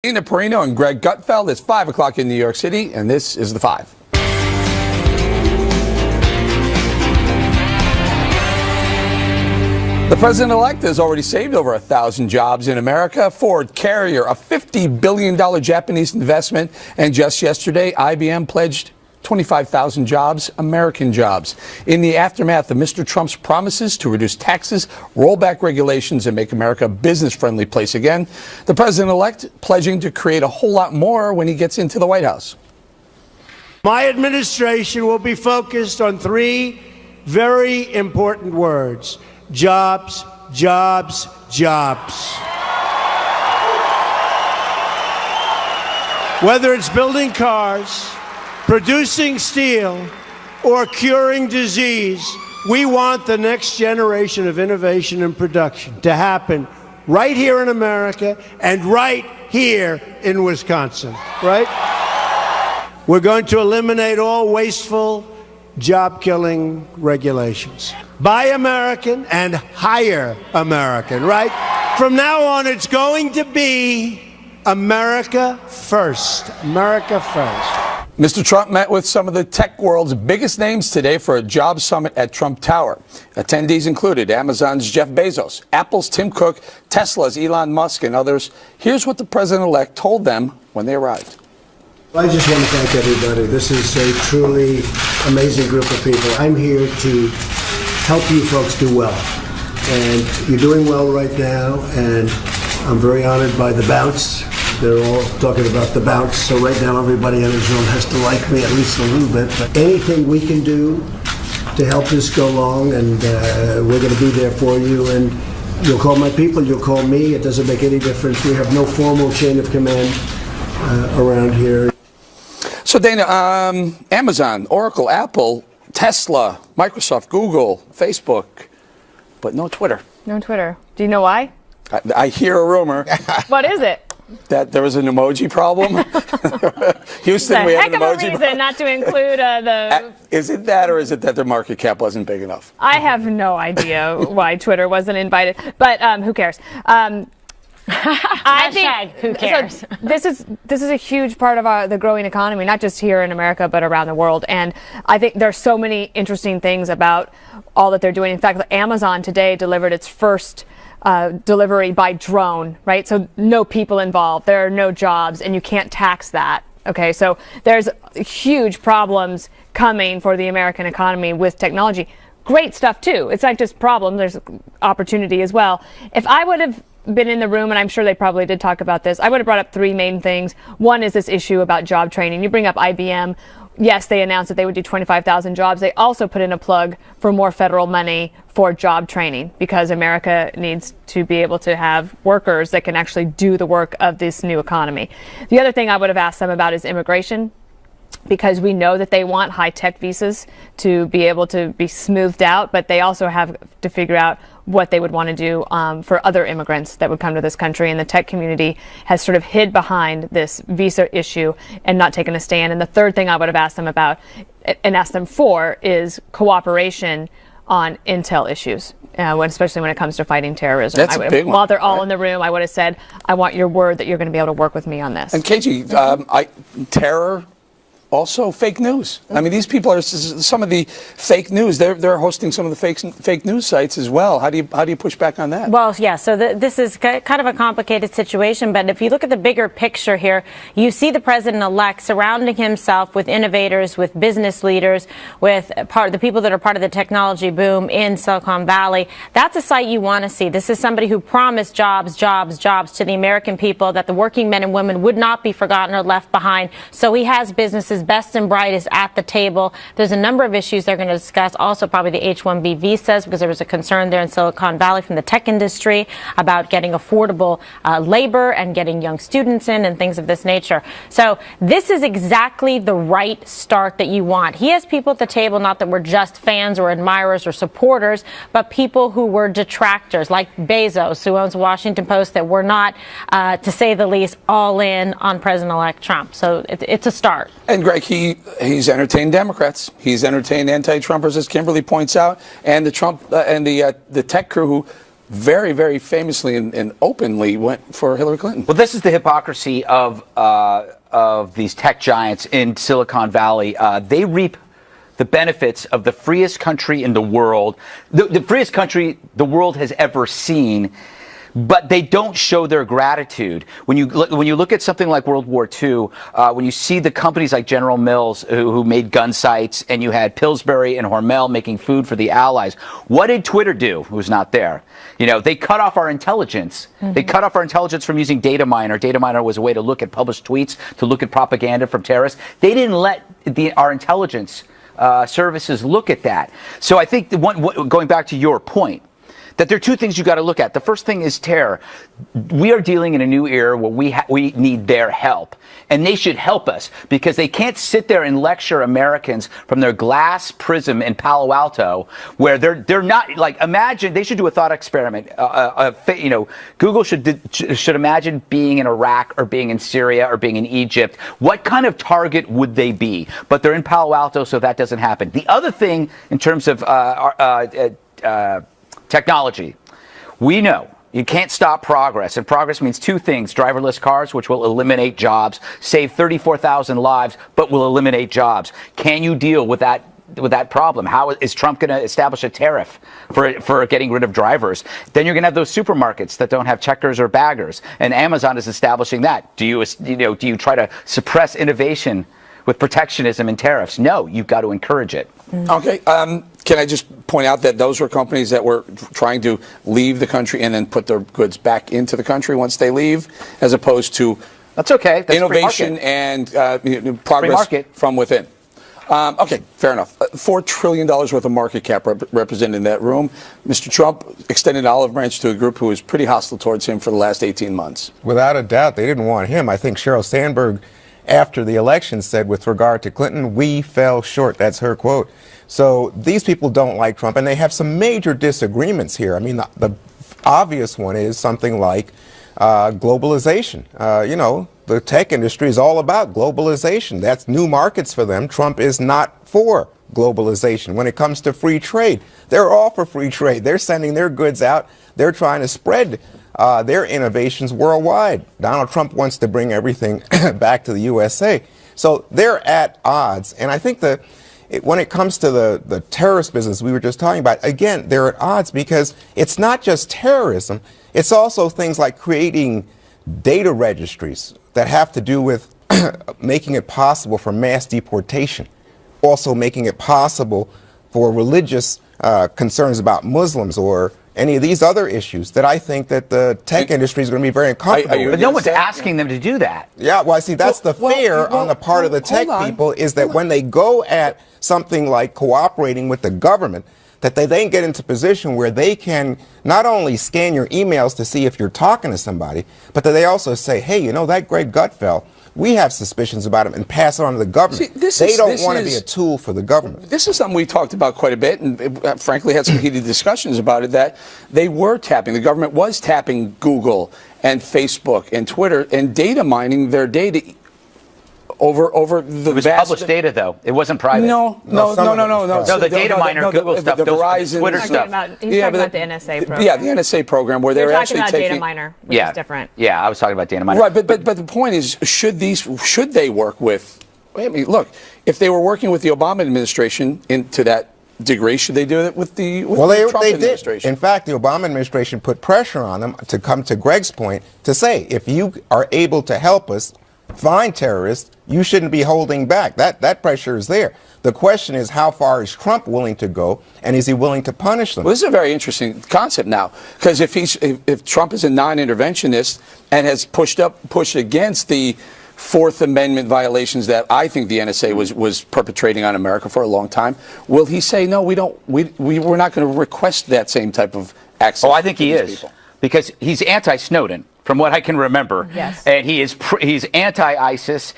Dana Perino and Greg Gutfeld. It's 5 o'clock in New York City, and this is The Five. The president-elect has already saved over 1,000 jobs in America. Ford, Carrier, a $50 billion Japanese investment. And just yesterday, IBM pledged 25,000 jobs, American jobs. In the aftermath of Mr. Trump's promises to reduce taxes, roll back regulations, and make America a business-friendly place again, the president-elect pledging to create a whole lot more when he gets into the White House. My administration will be focused on three very important words: jobs, jobs, jobs. Whether it's building cars, producing steel, or curing disease, we want the next generation of innovation and production to happen right here in America and right here in Wisconsin, right? We're going to eliminate all wasteful, job-killing regulations. Buy American and hire American, right? From now on, it's going to be America first. America first. Mr. Trump met with some of the tech world's biggest names today for a job summit at Trump Tower. Attendees included Amazon's Jeff Bezos, Apple's Tim Cook, Tesla's Elon Musk, and others. Here's what the president-elect told them when they arrived. I just want to thank everybody. This is a truly amazing group of people. I'm here to help you folks do well. And you're doing well right now, and I'm very honored by the bounce. They're all talking about the bounce, so right now everybody in this room has to like me at least a little bit. But anything we can do to help this go along, and we're going to be there for you. And you'll call my people, you'll call me. It doesn't make any difference. We have no formal chain of command around here. So, Dana, Amazon, Oracle, Apple, Tesla, Microsoft, Google, Facebook, but no Twitter. No Twitter. Do you know why? I hear a rumor. What is it? That there was an emoji problem. Houston, we have an emoji problem. Heck of a reason not to include the... Is it that, or is it that their market cap wasn't big enough? I have no idea why Twitter wasn't invited, but who cares? I think who cares? So this is a huge part of the growing economy, not just here in America, but around the world. And I think there's so many interesting things about all that they're doing. In fact, Amazon today delivered its first delivery by drone, right? So no people involved, there are no jobs, and you can't tax that. Okay, so there's huge problems coming for the American economy with technology. Great stuff too. It's not just problems, there's opportunity as well. If I would have been in the room, and I'm sure they probably did talk about this, I would have brought up three main things. One is this issue about job training. You bring up IBM. Yes, they announced that they would do 25,000 jobs. They also put in a plug for more federal money for job training, because America needs to be able to have workers that can actually do the work of this new economy. The other thing I would have asked them about is immigration, because we know that they want high-tech visas to be able to be smoothed out, but they also have to figure out what they would want to do for other immigrants that would come to this country. And the tech community has sort of hid behind this visa issue and not taken a stand. And the third thing I would have asked them about and asked them for is cooperation on intel issues, especially when it comes to fighting terrorism. That's a big one. While they're all in the room, I would have said, I want your word that you're going to be able to work with me on this. And KG, terror, also fake news. I mean, these people are some of the fake news. They're hosting some of the fake news sites as well. How do you push back on that? Well, yeah. So this is kind of a complicated situation. But if you look at the bigger picture here, you see the president-elect surrounding himself with innovators, with business leaders, with the people that are part of the technology boom in Silicon Valley. That's a sight you want to see. This is somebody who promised jobs, jobs, jobs to the American people, that the working men and women would not be forgotten or left behind. So he has businesses best and brightest at the table. There's a number of issues they're going to discuss. Also, probably the H-1B visas, because there was a concern there in Silicon Valley from the tech industry about getting affordable labor and getting young students in and things of this nature. So this is exactly the right start that you want. He has people at the table, not that were just fans or admirers or supporters, but people who were detractors, like Bezos, who owns the Washington Post, that were not, to say the least, all in on President-elect Trump. So it's a start. And Greg, he's entertained Democrats. He's entertained anti-Trumpers, as Kimberly points out, and the Trump and the tech crew who very, very famously and openly went for Hillary Clinton. Well, this is the hypocrisy of these tech giants in Silicon Valley. They reap the benefits of the freest country in the world, the freest country the world has ever seen. But they don't show their gratitude. When you look at something like World War II, when you see the companies like General Mills who made gun sights, and you had Pillsbury and Hormel making food for the Allies, what did Twitter do? Who's not there? You know, they cut off our intelligence. Mm-hmm. They cut off our intelligence from using data miner. Data miner was a way to look at published tweets, to look at propaganda from terrorists. They didn't let our intelligence services look at that. So I think going back to your point, that there are two things you got to look at. The first thing is terror. We are dealing in a new era where we need their help, and they should help us, because they can't sit there and lecture Americans from their glass prism in Palo Alto, where they're not, like, imagine they should do a thought experiment. Google should imagine being in Iraq or being in Syria or being in Egypt. What kind of target would they be? But they're in Palo Alto, so that doesn't happen. The other thing in terms of technology, we know you can't stop progress, and progress means two things: driverless cars, which will eliminate jobs, save 34,000 lives, but will eliminate jobs. Can you deal with that problem? How is Trump going to establish a tariff for getting rid of drivers? Then you're going to have those supermarkets that don't have checkers or baggers, and Amazon is establishing that. Do you try to suppress innovation with protectionism and tariffs? No, you've got to encourage it. Okay. Can I just point out that those were companies that were trying to leave the country and then put their goods back into the country once they leave, as opposed to that's okay. That's innovation and progress from within. Okay, fair enough. $4 trillion worth of market cap represented in that room. Mr. Trump extended an olive branch to a group who was pretty hostile towards him for the last 18 months. Without a doubt, they didn't want him. I think Sheryl Sandberg, after the election, said with regard to Clinton, we fell short. That's her quote. So these people don't like Trump, and they have some major disagreements here. I mean, the obvious one is something like globalization. The tech industry is all about globalization. That's new markets for them. Trump is not for globalization. When it comes to free trade, they're all for free trade. They're sending their goods out. They're trying to spread their innovations worldwide. Donald Trump wants to bring everything back to the USA. So they're at odds. And I think when it comes to the terrorist business we were just talking about, again, they're at odds because it's not just terrorism. It's also things like creating data registries that have to do with making it possible for mass deportation, also making it possible for religious concerns about Muslims or any of these other issues that I think that the tech industry is going to be very uncomfortable with. But no one's asking them to do that. Yeah, well, I see, that's the fear on the part of the tech people, is that when they go at something like cooperating with the government, that they then get into a position where they can not only scan your emails to see if you're talking to somebody, but that they also say, hey, you know, that Greg Gutfeld, we have suspicions about him, and pass it on to the government. See, they don't want to be a tool for the government. This is something we talked about quite a bit, and frankly had some heated discussions about it, that the government was tapping Google and Facebook and Twitter and data mining their data over the It was published data, though. It wasn't private. No. No, the data miner, Google stuff, the Verizon, Twitter stuff. He's talking about the NSA program. Yeah, the NSA program where they're actually talking about taking data miner, which is different. Yeah, I was talking about data miner. Right, but the point is, should they work with? I mean, look, if they were working with the Obama administration to that degree, should they do it with the Trump administration? In fact, the Obama administration put pressure on them to come to Greg's point to say, if you are able to help us find terrorists, you shouldn't be holding back. That pressure is there. The question is, how far is Trump willing to go, and is he willing to punish them? Well, this is a very interesting concept now, because if Trump is a non-interventionist and has pushed against the Fourth Amendment violations that I think the NSA was perpetrating on America for a long time, will he say, no, we're not going to request that same type of access? Oh, I think he is, because he's anti-Snowden, from what I can remember. Yes. And he's anti-ISIS.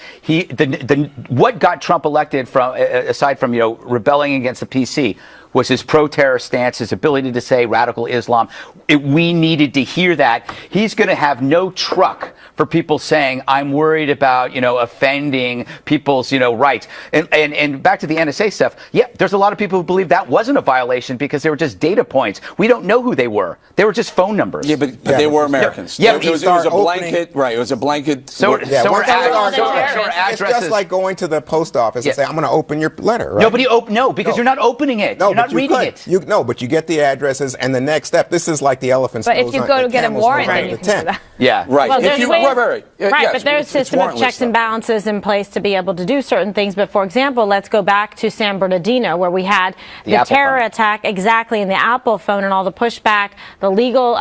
What got Trump elected, aside from rebelling against the PC, was his pro-terror stance, his ability to say radical Islam. We needed to hear that. He's going to have no truck for people saying, I'm worried about, offending people's, rights. And back to the NSA stuff. Yeah, there's a lot of people who believe that wasn't a violation because they were just data points. We don't know who they were. They were just phone numbers. Yeah, but they were Americans. Yeah, it was a blanket, right? It was a blanket. So It's addresses. just like going to the post office and say, I'm going to open your letter, right? No, because you're not opening it. No, you're not but you reading could. it. But you get the addresses, and the next step, this is like the elephant's But nose if you on- go the to get a camel's warrant, nose then on you the can do tent. that. Yeah. Right. Well, If there's you, ways- right. Yes, but there's it's system of warrantless checks and stuff. balances in place to be able to do certain things. But for example, let's go back to San Bernardino, where we had the Apple terror phone. attack exactly in the Apple phone and all the pushback, the legal,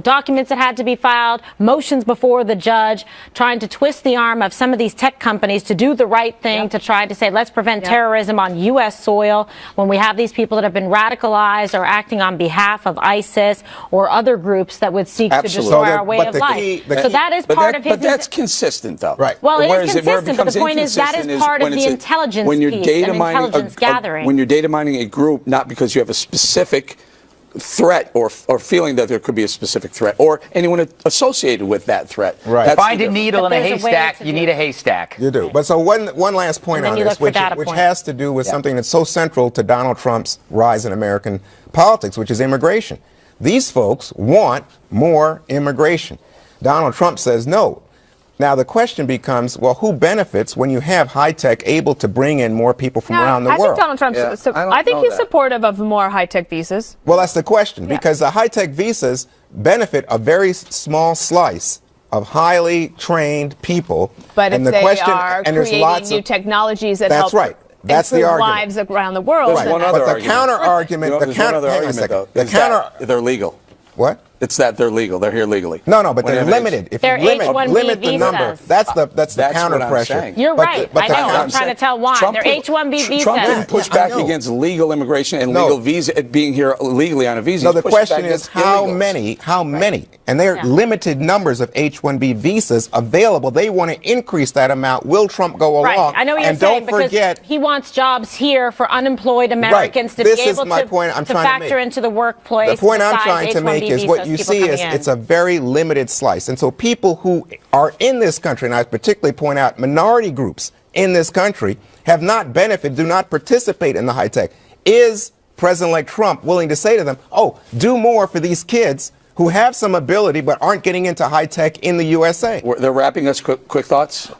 documents that had to be filed, motions before the judge, trying to twist the arm of some of these tech companies to do the right thing, to try to say, let's prevent terrorism on U.S. soil, when we have these people that have been radicalized or acting on behalf of ISIS or other groups that would seek Absolutely. to destroy So our way but of the life. key- the So key- that is part of his... But that's consistent, though. Right. Well, it Whereas is where consistent, but the becomes point is that is inconsistent part of when the it's intelligence when you're piece data and mining intelligence gathering. when you're data mining a group, not because you have a specific threat or feeling that there could be a specific threat or anyone associated with that threat. Right. That's Find the a difference. needle in a there's a way haystack. to You do need it. a haystack. You do. But so one last point And then on you this, look for which data points. has to do with something that's so central to Donald Trump's rise in American politics, which is immigration. These folks want more immigration. Donald Trump says no. Now, the question becomes, well, who benefits when you have high tech able to bring in more people from around the I world? think Donald Trump's. Yeah, I don't I think know he's that. supportive of more high-tech visas. Well, that's the question, because the high tech visas benefit a very small slice of highly trained people. But and if the they question, are and there's creating lots new of, technologies that That's help right. That's the improve argument. lives around the world, Right. then One that's- other But the argument. counter argument, There's one other hang on a argument, second. though. The is that counter, they're legal. what? It's that they're legal. They're here legally. No, but they're Whenever limited. If They're you H-1B limit the number, visas. that's the That's counter what I'm pressure. saying. You're But right. but I the know. counter- I'm trying to tell why. They're H-1B visas. Trump didn't push Yeah, I back know. against legal immigration and No. legal visa being here legally on a visa. No, He's the pushing back question is against how illegals. many, and there are limited numbers of H-1B visas available. They want to increase that amount. Will Trump go along? Right. I know what you're and saying, don't forget, because he wants jobs here for unemployed Americans to This be is able my to, point I'm to trying to factor make. into the workplace. the point I'm besides trying to make H-1B is what visas, you people see coming is in. it's a very limited slice. And so people who are in this country, and I particularly point out minority groups in this country, have not benefited, do not participate in the high tech. Is President-elect Trump willing to say to them, oh, do more for these kids who have some ability but aren't getting into high tech in the USA? They're wrapping us. Quick thoughts.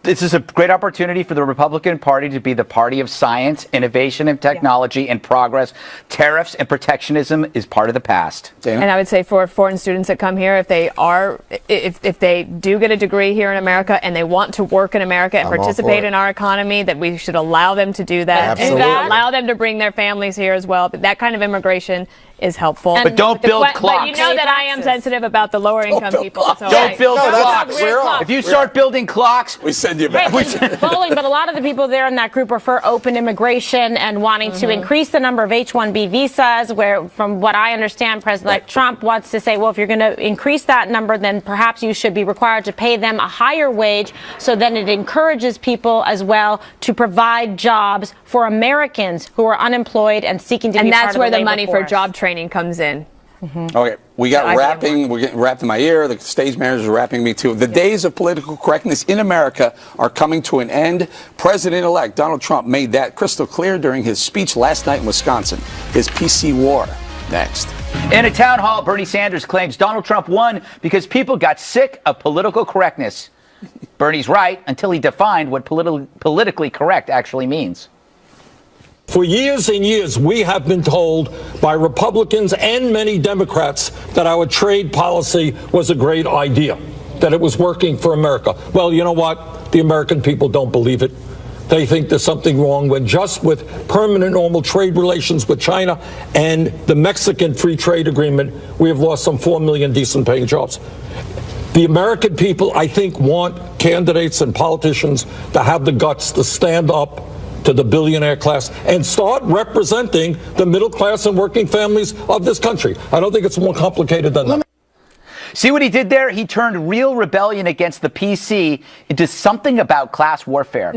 This is a great opportunity for the Republican Party to be the party of science, innovation, and technology and progress. Tariffs and protectionism is part of the past. Dana? And I would say for foreign students that come here, if they do get a degree here in America and they want to work in America and I'm all participate for it. in our economy, that we should allow them to do that. Absolutely. And allow them to bring their families here as well. But that kind of immigration is helpful. But don't build But clocks. you know that I am sensitive about the lower income build people. clocks. So Don't build No, that's- clocks. we're all- If you start building clocks, We send you Right, back. bowling, but a lot of the people there in that group are for open immigration and wanting to increase the number of H-1B visas, where, from what I understand, President Trump wants to say, well, if you're going to increase that number, then perhaps you should be required to pay them a higher wage, so then it encourages people as well to provide jobs for Americans who are unemployed and seeking to be and part that's of where the labor money for force. job training comes in. Okay, we got IBM rapping. We're getting wrapped in my ear. The stage managers are rapping me too. The days of political correctness in America are coming to an end. President-elect Donald Trump made that crystal clear during his speech last night in Wisconsin. His PC war. Next. in a town hall, Bernie Sanders claims Donald Trump won because people got sick of political correctness. Bernie's right until he defined what politically correct actually means. For years and years, we have been told by Republicans and many Democrats that our trade policy was a great idea, that it was working for America. Well, you know what? The American people don't believe it. They think there's something wrong with just with permanent normal trade relations with China and the Mexican free trade agreement. We have lost some 4 million decent paying jobs. The American people, I think, want candidates and politicians to have the guts to stand up to the billionaire class and start representing the middle class and working families of this country. I don't think it's more complicated than that. See what he did there? He turned real rebellion against the PC into something about class warfare.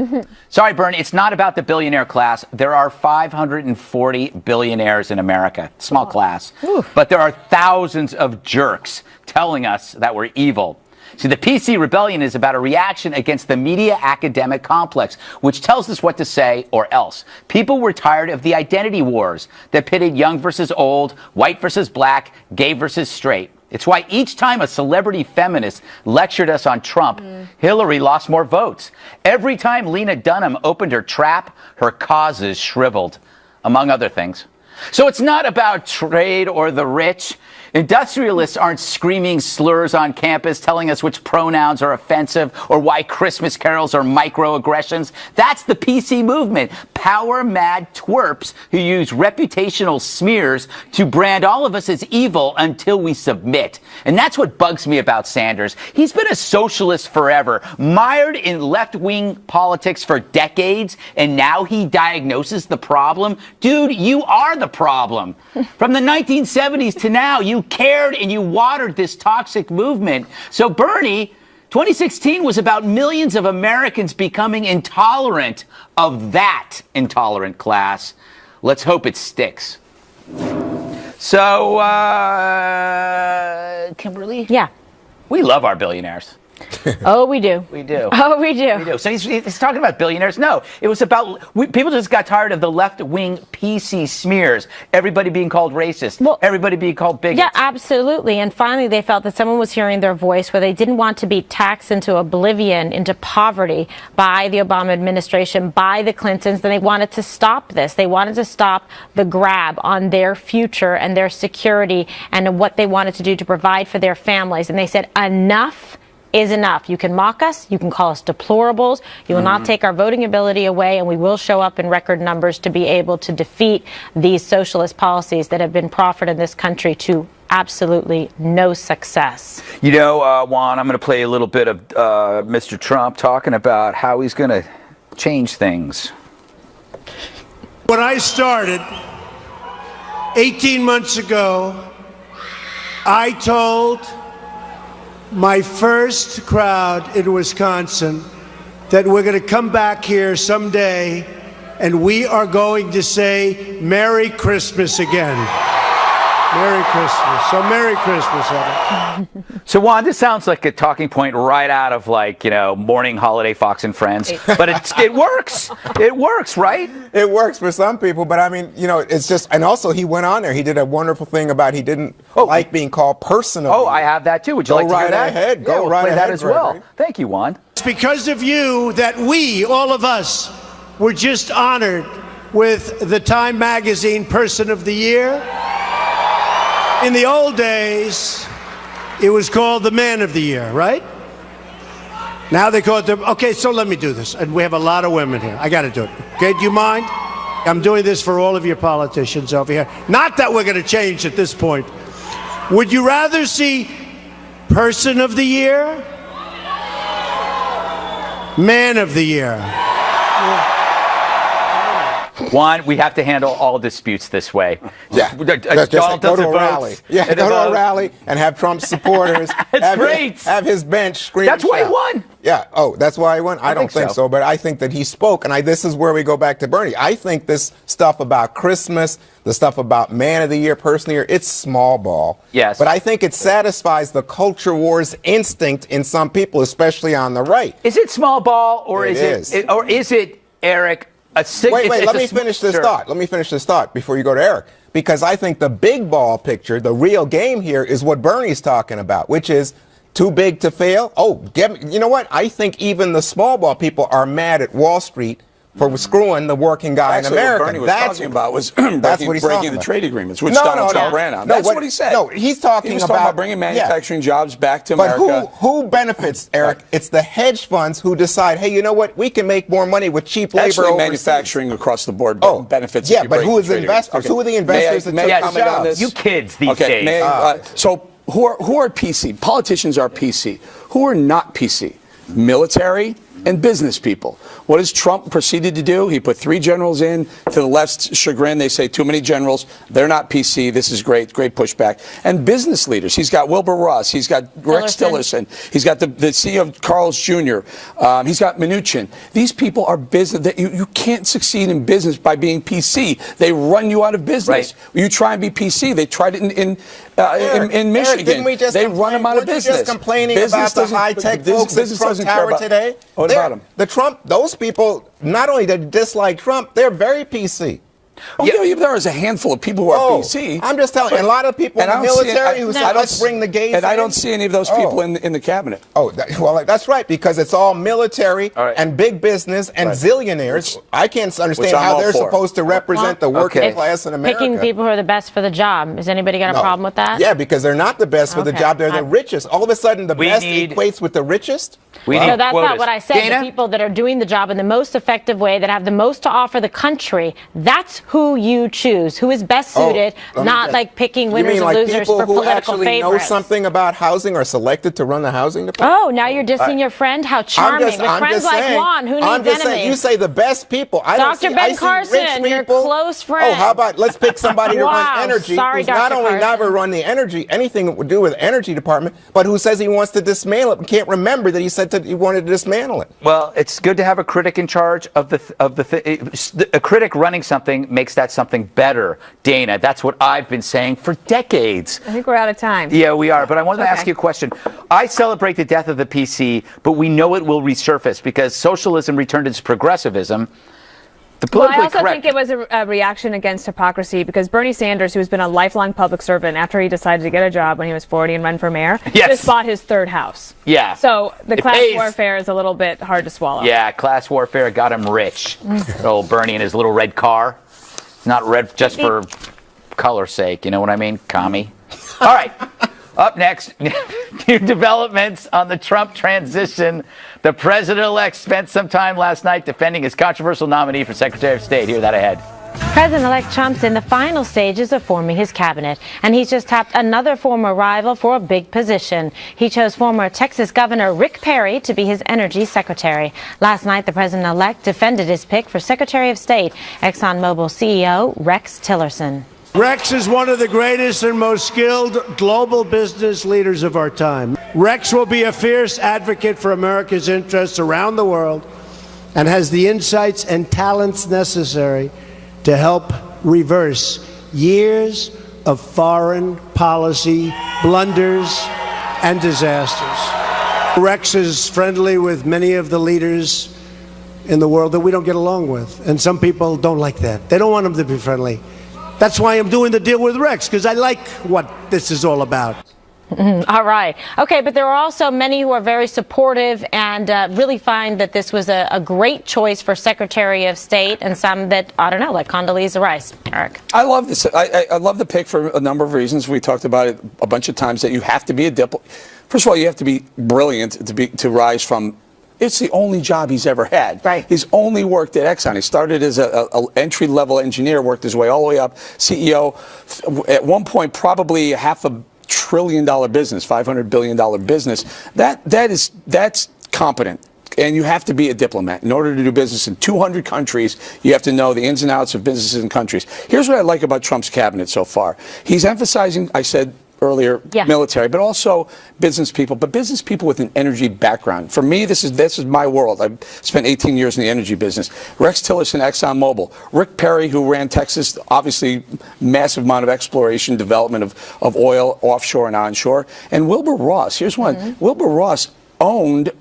Sorry, Bernie, it's not about the billionaire class. There are 540 billionaires in America. Small class. But there are thousands of jerks telling us that we're evil. See, the PC rebellion is about a reaction against the media academic complex, which tells us what to say or else. People were tired of the identity wars that pitted young versus old, white versus black, gay versus straight. It's why each time a celebrity feminist lectured us on Trump, Hillary lost more votes. Every time Lena Dunham opened her trap, her causes shriveled, among other things. So it's not about trade or the rich. Industrialists aren't screaming slurs on campus telling us which pronouns are offensive or why Christmas carols are microaggressions. That's the PC movement. Power-mad twerps who use reputational smears to brand all of us as evil until we submit. And that's what bugs me about Sanders. He's been a socialist forever, mired in left-wing politics for decades, and now he diagnoses the problem. Dude, you are the problem. From the 1970s to now, you cared and you watered this toxic movement. So Bernie, 2016 was about millions of Americans becoming intolerant of that intolerant class. Let's hope it sticks. So, Kimberly? Yeah. We love our billionaires. Oh, we do. We do. Oh, we do. We do. So he's talking about billionaires. No, it was about people just got tired of the left-wing PC smears. Everybody being called racist. Well, everybody being called bigot. Yeah, absolutely. And finally, they felt that someone was hearing their voice, where they didn't want to be taxed into oblivion, into poverty by the Obama administration, by the Clintons. And they wanted to stop this. They wanted to stop the grab on their future and their security and what they wanted to do to provide for their families. And they said, enough is enough. You can mock us, you can call us deplorables, you will not take our voting ability away, and we will show up in record numbers to be able to defeat these socialist policies that have been proffered in this country to absolutely no success. You know, Juan, I'm going to play a little bit of Mr. Trump talking about how he's going to change things. When I started 18 months ago, I told my first crowd in Wisconsin that we're going to come back here someday and we are going to say Merry Christmas again. Merry Christmas. So Merry Christmas, Evan. So, Juan, this sounds like a talking point right out of, like, you know, Morning Holiday Fox and Friends. But it works. It works, right? It works for some people, but I mean, you know, it's just, and also he went on there. He did a wonderful thing about he didn't like being called personal. Oh, I have that too. Would you like to hear that? Ahead. Go right play ahead. That as well. Thank you, Juan. It's because of you that we, all of us, were just honored with the Time Magazine Person of the Year. In the old days, it was called the Man of the Year, right? Now they call it the... Okay, so let me do this. And we have a lot of women here. I got to do it. Okay, do you mind? I'm doing this for all of your politicians over here. Not that we're going to change at this point. Would you rather see Person of the Year? Man of the Year? Juan, we have to handle all disputes this way. Yeah, go to a rally. Yeah, go to a rally and have Trump's supporters. That's great. Have his bench scream. That's why he won. Yeah. Oh, that's why he won? I don't think so, but I think that he spoke, and this is where we go back to Bernie. I think this stuff about Christmas, the stuff about Man of the Year, Person of the Year, it's small ball. Yes. But I think it satisfies the culture wars instinct in some people, especially on the right. Is it small ball, or is it, Eric, Wait, let me finish this thought. Let me finish this thought before you go to Eric. Because I think the big ball picture, the real game here, is what Bernie's talking about, which is too big to fail. Oh, you know what? I think even the small ball people are mad at Wall Street for screwing the working guy in America. What Bernie was talking about was breaking the trade agreements, which No, Donald Trump ran on. That's what he said. No, he's talking about bringing manufacturing jobs back to America. But who benefits, Eric? It's the hedge funds who decide, hey, you know what? We can make more money with cheap labor Actually, overseas. Manufacturing across the board benefits. Yeah, but who is the investors? Who are the investors that took comment on this? You kids these days. So who are PC? Politicians are PC. Who are not PC? Military, and business people. What does Trump proceeded to do? He put 3 generals in. To the left's chagrin, they say too many generals. They're not PC. This is great pushback. And business leaders. He's got Wilbur Ross. He's got Rex Tillerson. He's got the CEO of Carl's Jr. He's got Mnuchin. These people are business. You can't succeed in business by being PC. They run you out of business. Right. You try and be PC. They tried it in Michigan. Didn't we just they run them out of business. Just complaining about the high-tech folks at Trump Tower today? What about them? Those people, not only they dislike Trump, they're very PC. Oh, yeah, there is a handful of people who are PC. I'm just telling you, a lot of people in the military who say, let's bring the gays in. And I don't see any of those people in the cabinet. Oh, well, that's right, because it's all military and big business and zillionaires. I can't understand how they're supposed to represent the working class in America. Picking people who are the best for the job. Has anybody got a problem with that? Yeah, because they're not the best for the job. They're the richest. All of a sudden, the best equates with the richest? No, that's not what I said. Dana? The people that are doing the job in the most effective way, that have the most to offer the country, that's who you choose, who is best suited, not like picking winners and losers for political favorites. People who actually know something about housing are selected to run the housing department? Oh, now you're dissing your friend? How charming. With friends like Juan, who needs enemies? You say the best people. Dr. Ben Carson, your close friend. Oh, how about let's pick somebody to run energy Sorry, who's not only never run the energy, anything that would do with energy department, but who says he wants to dismantle it and can't remember that he said that he wanted to dismantle it. Well, it's good to have a critic in charge of a critic running something makes that something better. Dana, that's what I've been saying for decades. I think we're out of time. Yeah, we are. But I wanted to ask you a question. I celebrate the death of the PC, but we know it will resurface because socialism returned its progressivism. I also think it was a reaction against hypocrisy because Bernie Sanders, who's been a lifelong public servant after he decided to get a job when he was 40 and run for mayor, just bought his 3rd house. Yeah. So the class warfare is a little bit hard to swallow. Yeah, class warfare got him rich. Old Bernie in his little red car. Not red just for color's sake, you know what I mean? Commie. All right. Up next, new developments on the Trump transition. The president-elect spent some time last night defending his controversial nominee for Secretary of State. Hear that ahead. President-elect Trump's in the final stages of forming his cabinet, and he's just tapped another former rival for a big position. He chose former Texas Governor Rick Perry to be his energy secretary. Last night, the president-elect defended his pick for Secretary of State, ExxonMobil CEO Rex Tillerson. Rex is one of the greatest and most skilled global business leaders of our time. Rex will be a fierce advocate for America's interests around the world and has the insights and talents necessary to help reverse years of foreign policy blunders and disasters. Rex is friendly with many of the leaders in the world that we don't get along with, and some people don't like that. They don't want him to be friendly. That's why I'm doing the deal with Rex, because I like what this is all about. All right. Okay, but there are also many who are very supportive and really find that this was a great choice for Secretary of State, and some that, I don't know, like Condoleezza Rice. Eric. I love this. I love the pick for a number of reasons. We talked about it a bunch of times, that you have to be a diplomat. First of all, you have to be brilliant to rise from. It's the only job he's ever had. Right. He's only worked at Exxon. He started as an entry-level engineer, worked his way all the way up, CEO. At one point, probably $500 billion business, $500 billion business. That's competent. And you have to be a diplomat. In order to do business in 200 countries, you have to know the ins and outs of businesses in countries. Here's what I like about Trump's cabinet so far. He's emphasizing, I said earlier, military, but also business people, but business people with an energy background. For me, this is my world. I've spent 18 years in the energy business. Rex Tillerson, ExxonMobil. Rick Perry, who ran Texas, obviously massive amount of exploration, development of oil offshore and onshore. And Wilbur Ross, here's one. Wilbur Ross owned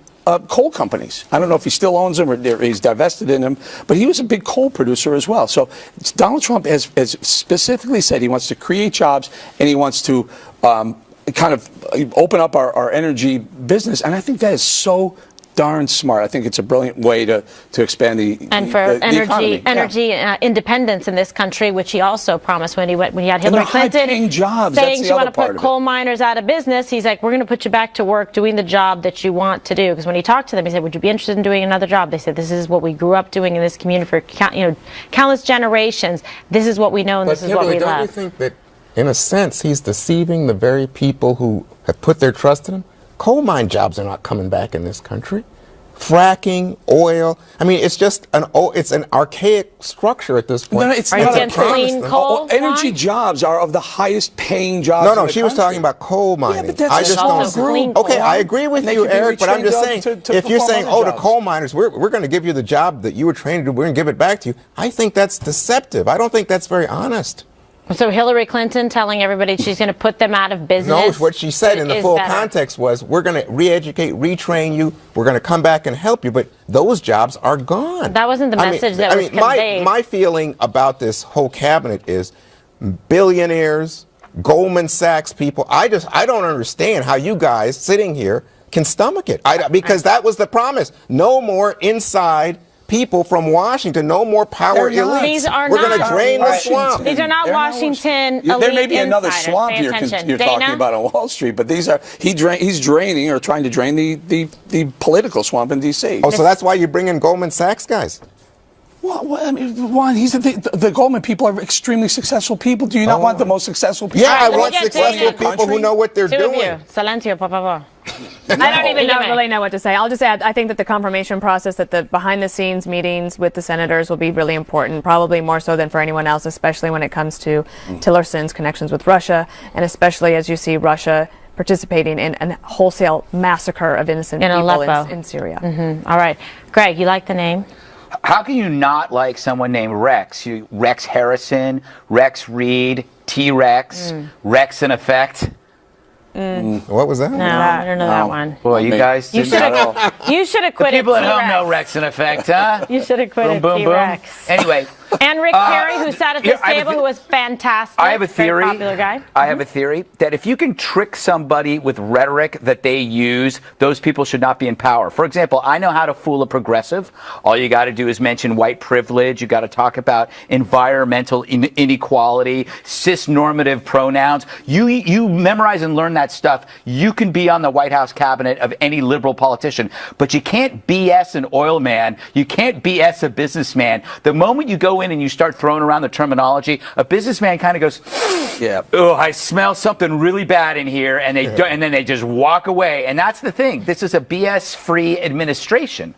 coal companies. I don't know if he still owns them or he's divested in them, but he was a big coal producer as well. So Donald Trump has specifically said he wants to create jobs and he wants to kind of open up our energy business. And I think that is so darn smart. I think it's a brilliant way to expand the energy independence in this country, which he also promised when he had Hillary Clinton jobs. saying you want to put coal miners out of business. He's like, we're going to put you back to work doing the job that you want to do. Because when he talked to them, he said, would you be interested in doing another job? They said, this is what we grew up doing in this community for countless generations. This is what we know and this is what we love. Don't you think that, in a sense, he's deceiving the very people who have put their trust in him? Coal mine jobs are not coming back in this country. fracking, oil. I mean, it's just it's an archaic structure at this point. No, it's Are you not against a promise. clean coal? Energy Ron? jobs are of the highest paying jobs. No, in the she was country. talking about coal mining. but that's I just also don't. clean Okay, coal. I agree with And they you, could be Eric, but I'm just saying, retrained to if you're perform saying, other the jobs. coal miners, we're going to give you the job that you were trained to do, we're going to give it back to you, I think that's deceptive. I don't think that's very honest. So Hillary Clinton telling everybody she's going to put them out of business. No, what she said in the is full better. context was, we're going to re-educate, retrain you, we're going to come back and help you, but those jobs are gone. That wasn't the message that was conveyed. My feeling about this whole cabinet is billionaires, Goldman Sachs people. I don't understand how you guys sitting here can stomach it. Because that was the promise. No more inside people from Washington, no more power They're not. elites. These are We're going not. to drain the Washington. swamp. These are not They're not Washington elite There may be another insiders. swamp Pay you're attention. talking Dana? about on Wall Street, but these are he's draining or trying to drain the political swamp in D.C. Oh, so that's why you bring in Goldman Sachs guys? Well, I mean, Juan, the Goldman people are extremely successful people. Do you not want the most successful people? Yeah, I let me want get successful Dana. people who know what they're Two of doing. you. Silencio, por favor. I don't even Dígame. really know what to say. I'll just add, I think that the confirmation process, that the behind-the-scenes meetings with the senators will be really important, probably more so than for anyone else, especially when it comes to Tillerson's connections with Russia, and especially as you see Russia participating in a wholesale massacre of innocent In people Aleppo. in Syria. All right. Greg, you like the name? How can you not like someone named Rex? Rex Harrison, Rex Reed, T-Rex, Rex in Effect. What was that? No, I don't know that one. Boy, you guys You did should not have. all. You should have quit People at at home T-Rex. know Rex in Effect, huh? You should have quit Boom, at boom, boom. T-Rex. Anyway, And Rick Perry, who sat at this here, I have a table, the- who was fantastic. I have a Very theory. popular guy. I have a theory that if you can trick somebody with rhetoric that they use, those people should not be in power. For example, I know how to fool a progressive. All you got to do is mention white privilege. You got to talk about environmental inequality, cis-normative pronouns. You memorize and learn that stuff. You can be on the White House cabinet of any liberal politician, but you can't BS an oil man. You can't BS a businessman. The moment you go in and you start throwing around the terminology, a businessman kind of goes, Yeah. oh, I smell something really bad in here, and and then they just walk away. And that's the thing. This is a BS-free administration.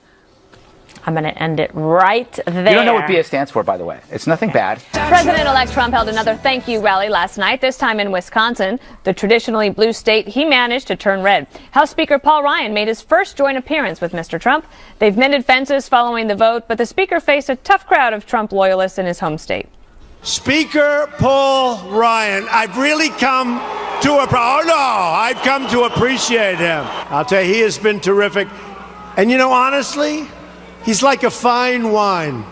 I'm going to end it right there. You don't know what BS stands for, by the way. It's nothing bad. President-elect Trump held another thank you rally last night, this time in Wisconsin, the traditionally blue state he managed to turn red. House Speaker Paul Ryan made his first joint appearance with Mr. Trump. They've mended fences following the vote, but the speaker faced a tough crowd of Trump loyalists in his home state. Speaker Paul Ryan, I've really come to I've come to appreciate him. I'll tell you, he has been terrific. And you know, honestly, he's like a fine wine.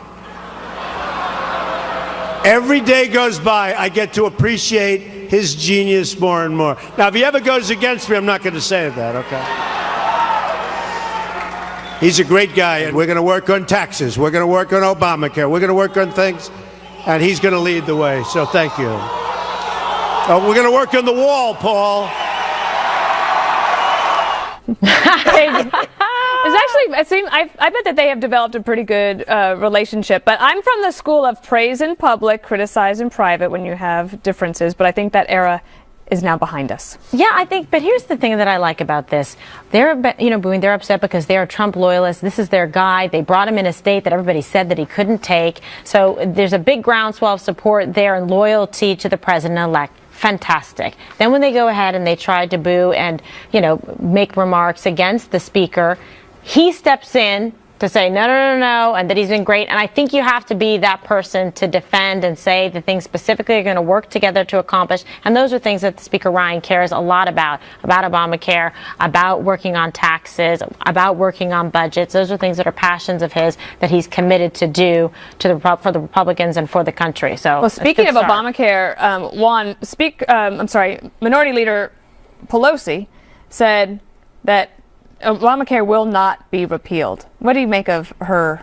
Every day goes by, I get to appreciate his genius more and more. Now, if he ever goes against me, I'm not going to say that, okay? He's a great guy, and we're going to work on taxes. We're going to work on Obamacare. We're going to work on things, and he's going to lead the way. So thank you. We're going to work on the wall, Paul. It's actually, I bet that they have developed a pretty good relationship. But I'm from the school of praise in public, criticize in private when you have differences. But I think that era is now behind us. Yeah, I think, but here's the thing that I like about this. They're, booing, they're upset because they are Trump loyalists. This is their guy. They brought him in a state that everybody said that he couldn't take. So there's a big groundswell of support there and loyalty to the president-elect. Fantastic. Then when they go ahead and they try to boo and, make remarks against the speaker, he steps in to say no, and that he's been great. And I think you have to be that person to defend and say the things specifically are going to work together to accomplish. And those are things that the Speaker Ryan cares a lot about Obamacare, about working on taxes, about working on budgets. Those are things that are passions of his that he's committed to do for the Republicans and for the country. So, well, speaking of Obamacare, Minority Leader Pelosi said that Obamacare will not be repealed. What do you make of her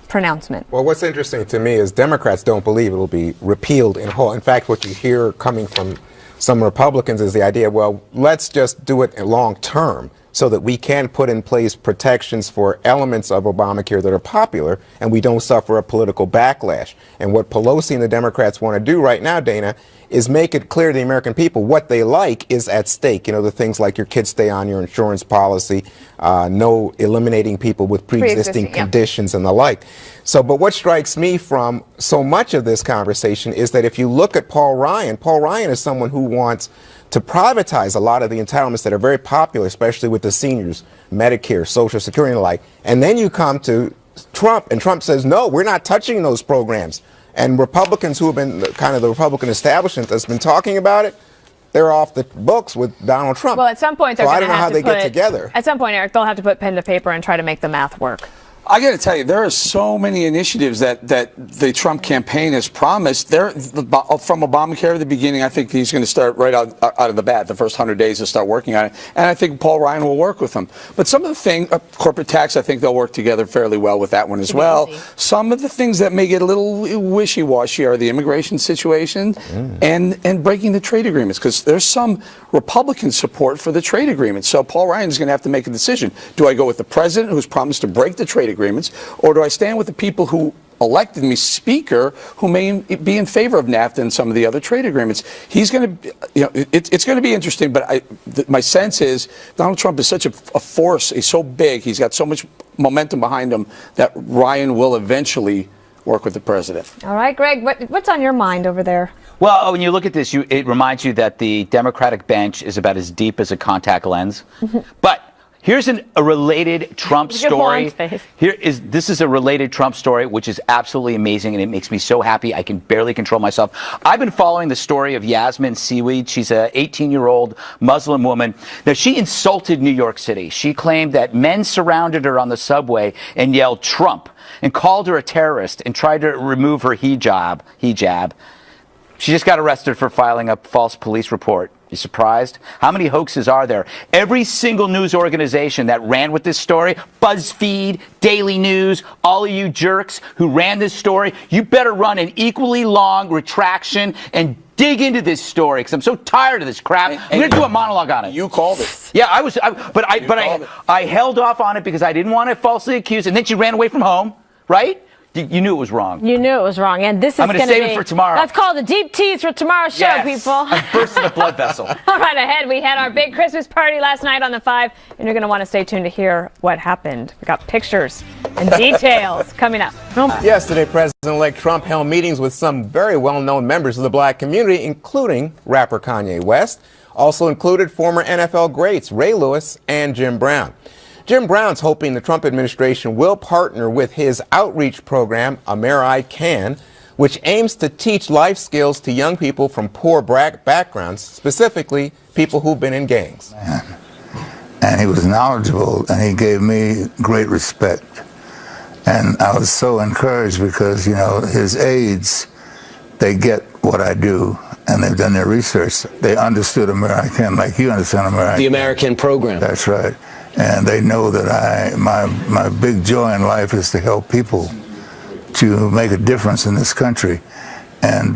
pronouncement? Well, what's interesting to me is Democrats don't believe it will be repealed in whole. In fact, what you hear coming from some Republicans is the idea, well, let's just do it long term so that we can put in place protections for elements of Obamacare that are popular and we don't suffer a political backlash. And what Pelosi and the Democrats want to do right now, Dana, is make it clear to the American people what they like is at stake. You know, the things like your kids stay on your insurance policy, no eliminating people with pre-existing conditions and the like. So, but what strikes me from so much of this conversation is that if you look at Paul Ryan is someone who wants to privatize a lot of the entitlements that are very popular, especially with the seniors, Medicare, Social Security and the like. And then you come to Trump, and Trump says, no, we're not touching those programs. And Republicans who have been kind of the Republican establishment that's been talking about it, they're off the books with Donald Trump. Well, at some point, they're I don't know how they get together. At some point, Eric, they'll have to put pen to paper and try to make the math work. I got to tell you, there are so many initiatives that the Trump campaign has promised. From Obamacare at the beginning, I think he's going to start right out of the bat, the first 100 days to start working on it. And I think Paul Ryan will work with them. But some of the things, corporate tax, I think they'll work together fairly well with that one as well. Some of the things that may get a little wishy-washy are the immigration situation and breaking the trade agreements, because there's some Republican support for the trade agreements. So Paul Ryan is going to have to make a decision. Do I go with the president who's promised to break the trade agreements, or do I stand with the people who elected me speaker, who may be in favor of NAFTA and some of the other trade agreements? He's going to, it's going to be interesting. But my sense is Donald Trump is such a force. He's so big. He's got so much momentum behind him that Ryan will eventually work with the president. All right, Greg, what's on your mind over there? Well, when you look at this, it reminds you that the Democratic bench is about as deep as a contact lens. But here's a related Trump story. This is a related Trump story, which is absolutely amazing, and it makes me so happy I can barely control myself. I've been following the story of Yasmin Seaweed. She's an 18-year-old Muslim woman. Now, she insulted New York City. She claimed that men surrounded her on the subway and yelled Trump and called her a terrorist and tried to remove her hijab. She just got arrested for filing a false police report. You surprised? How many hoaxes are there? Every single news organization that ran with this story, BuzzFeed, Daily News, all of you jerks who ran this story, you better run an equally long retraction and dig into this story, because I'm so tired of this crap. I'm going to do a monologue on it. You called it. Yeah, I held off on it because I didn't want to falsely accuse, and then she ran away from home, right? You knew it was wrong. You knew it was wrong, and this is going to save it for tomorrow. That's called the deep tease for tomorrow's show, people. I'm bursting the blood vessel. All right, ahead, we had our big Christmas party last night on the 5, and you're going to want to stay tuned to hear what happened. We got pictures and details coming up. Yesterday, President-elect Trump held meetings with some very well-known members of the black community, including rapper Kanye West. Also included former NFL greats Ray Lewis and Jim Brown. Jim Brown's hoping the Trump administration will partner with his outreach program, AmeriCAN, which aims to teach life skills to young people from poor backgrounds, specifically people who've been in gangs. And he was knowledgeable, and he gave me great respect. And I was so encouraged because, you know, his aides, they get what I do, and they've done their research. They understood AmeriCAN like you understand AmeriCAN. The American program. That's right. And they know that my big joy in life is to help people to make a difference in this country, and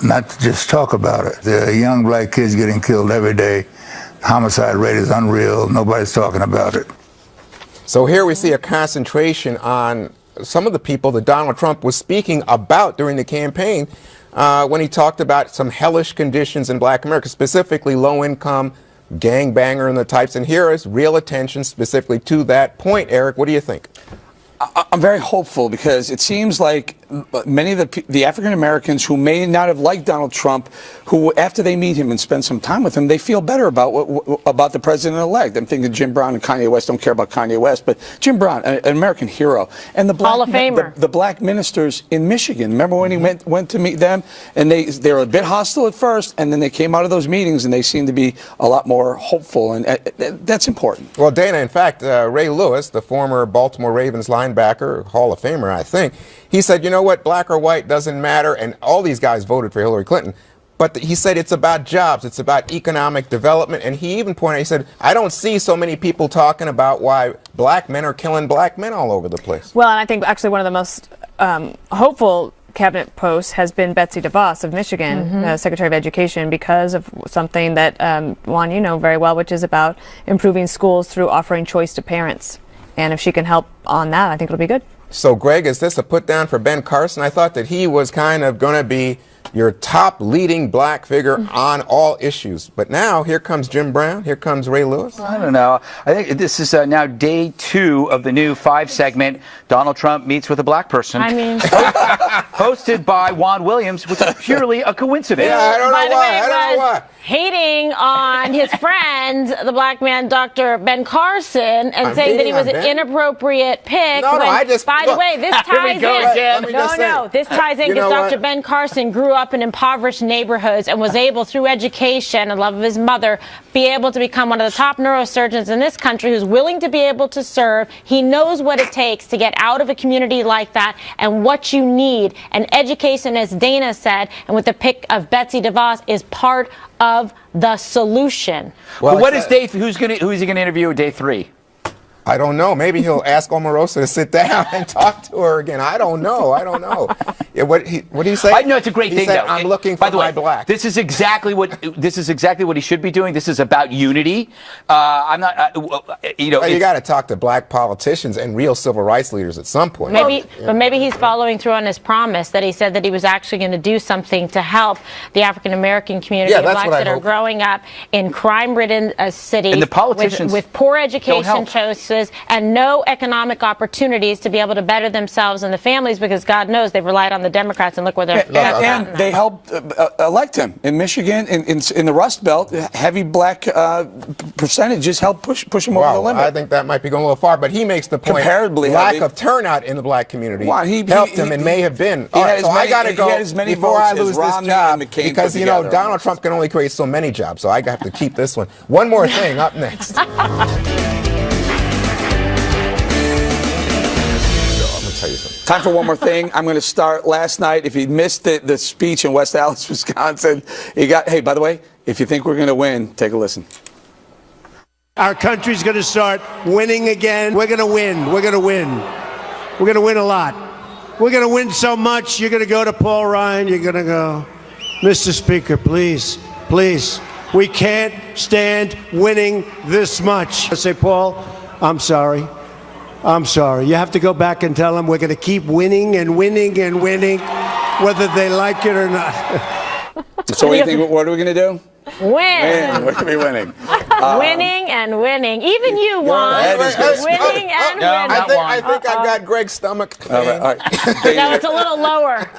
not to just talk about it. There are young black kids getting killed every day. Homicide rate is unreal. Nobody's talking about it. So here we see a concentration on some of the people that Donald Trump was speaking about during the campaign when he talked about some hellish conditions in black America, specifically low income, gangbanger and the types. And here is real attention specifically to that point. Eric, what do you think? I'm very hopeful, because it seems like many of the African Americans who may not have liked Donald Trump, who after they meet him and spend some time with him, they feel better about the president-elect. I'm thinking Jim Brown and Kanye West. Don't care about Kanye West, but Jim Brown, an American hero, and the black, Hall of Famer, the black ministers in Michigan. Remember when he went to meet them, and they were a bit hostile at first, and then they came out of those meetings and they seemed to be a lot more hopeful, and that's important. Well, Dana, in fact, Ray Lewis, the former Baltimore Ravens linebacker, Hall of Famer, I think, he said, you know what, black or white doesn't matter, and all these guys voted for Hillary Clinton, but he said it's about jobs, it's about economic development, and he even pointed out, he said, I don't see so many people talking about why black men are killing black men all over the place. Well, and I think actually one of the most hopeful cabinet post has been Betsy DeVos of Michigan, Secretary of Education, because of something that, Juan, you know very well, which is about improving schools through offering choice to parents. And if she can help on that, I think it'll be good. So, Greg, is this a put down for Ben Carson? I thought that he was kind of going to be your top leading black figure on all issues. But now, here comes Jim Brown, here comes Ray Lewis. I don't know. I think this is now day 2 of the new 5-segment Donald Trump meets with a black person. I mean, hosted by Juan Williams, which is purely a coincidence. Yeah, I don't know by the why. way, I don't know why. hating on his friend, the black man, Dr. Ben Carson, and I'm saying that he hating was on an Ben? inappropriate pick. No, when, I just- by the look. way, this Here we ties go in. again. Let me just say. This ties in You because know Dr. what? Ben Carson grew up in impoverished neighborhoods and was able, through education and love of his mother, be able to become one of the top neurosurgeons in this country who's willing to be able to serve. He knows what it takes to get out of a community like that and what you need. And education, as Dana said, and with the pick of Betsy DeVos, is part of the solution. Well, what is who's he going to interview at day 3? I don't know. Maybe he'll ask Omarosa to sit down and talk to her again. I don't know. Yeah, what did he say? I know it's a great he thing, said, though. I'm looking By for the way, my black. This is exactly what he should be doing. This is about unity. I'm not, You got to talk to black politicians and real civil rights leaders at some point. But maybe he's following through on his promise that he said that he was actually going to do something to help the African American community of that's blacks what I that are hope. growing up in crime-ridden cities And the politicians with poor don't education help. choices and no economic opportunities to be able to better themselves and the families, because God knows they've relied on the Democrats, and look where they're And they helped elect him in Michigan, in the Rust Belt. Heavy black percentages helped push him over the limit. I think that might be going a little far, but he makes the point. Comparably lack heavy. of turnout in the black community Well, he helped him and may have been. he All had right, as so I many- got to he go had as many before votes I as lose this Romney job and McCain because put together. Donald Trump can only create so many jobs. So I have to keep this one. One more thing up next. Tell you something. Time for one more thing. I'm going to start last night. If you missed the speech in West Allis, Wisconsin, hey, by the way, if you think we're going to win, take a listen. Our country's going to start winning again. We're going to win. We're going to win. We're going to win a lot. We're going to win so much, you're going to go to Paul Ryan, you're going to go, Mr. Speaker, please, please, we can't stand winning this much. I say, Paul, I'm sorry. I'm sorry. You have to go back and tell them we're going to keep winning and winning and winning, whether they like it or not. So what do you think? What are we going to do? Win. We're going to be winning. Winning and winning. Even you, Juan. that is good. Winning and No, winning. not I think I've got Greg's stomach. All right. No, it's a little lower.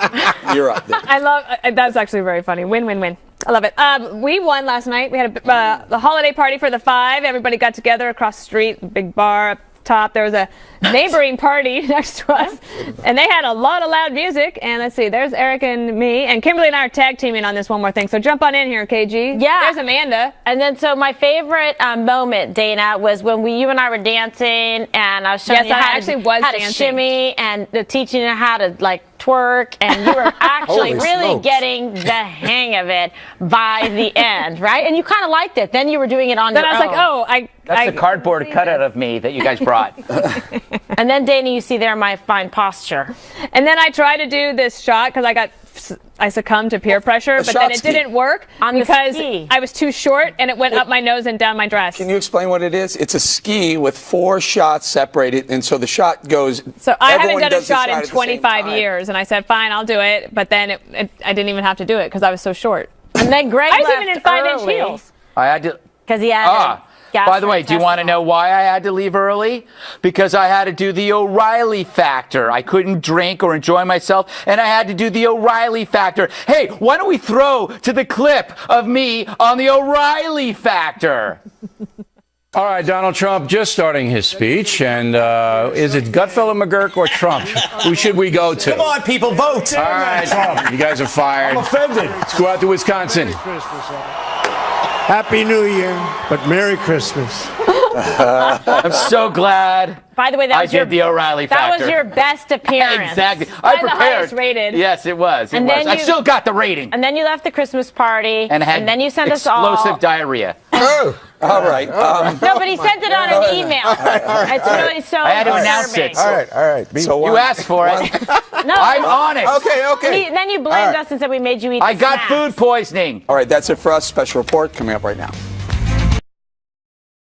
You're up. I love that's actually very funny. Win, win, win. I love it. We won last night. We had the holiday party for the 5. Everybody got together across the street, big bar up top. There was a neighboring party next to us, and they had a lot of loud music. And let's see, there's Eric and me, and Kimberly and I are tag teaming on this one more thing. So jump on in here, KG. Yeah. There's Amanda. And then, so my favorite moment, Dana, was when you and I were dancing, and I was showing Yes, you I how actually was to dancing. shimmy and teaching you how to twerk, and you were actually Holy really smokes. getting the hang of it by the end, right? And you kind of liked it. Then you were doing it on Then your I was own. like, oh, That's the cardboard cutout of me that you guys brought. And then, Dana, you see there my fine posture. And then I tried to do this shot because I succumbed to peer pressure, but then shot it ski. didn't work On the because ski. I was too short and it went up my nose and down my dress. Can you explain what it is? It's a ski with 4 shots separated, and so the shot goes. So I haven't everyone done a does the shot at in the same 25 time. years, and I said, fine, I'll do it. But then I didn't even have to do it because I was so short. And then Greg I was left even in 5-inch early heels. I had to. because he had By the way, do you want to know why I had to leave early? Because I had to do the O'Reilly factor. I couldn't drink or enjoy myself, and I had to do the O'Reilly factor. Hey, why don't we throw to the clip of me on the O'Reilly factor? All right, Donald Trump just starting his speech, and is it Gutfellow, McGurk, or Trump? Who should we go to? Come on, people, vote. All right, Trump. You guys are fired. I'm offended. Let's go out to Wisconsin. Happy New Year, but Merry Christmas. I'm so glad. By the way, that I was did the O'Reilly factor. That was your best appearance. Exactly. By I the prepared. highest rated. Yes, it was. It And was. then I you- still got the rating. And then you left the Christmas party, And had then you sent us all explosive diarrhea. All right. No, but he sent it on an email. It's really so I had to announce it. All right. So You asked for it. No, I'm honest. Okay. Then you blamed us and said we made you eat the I got snacks. food poisoning. All right, that's it for us. Special report coming up right now.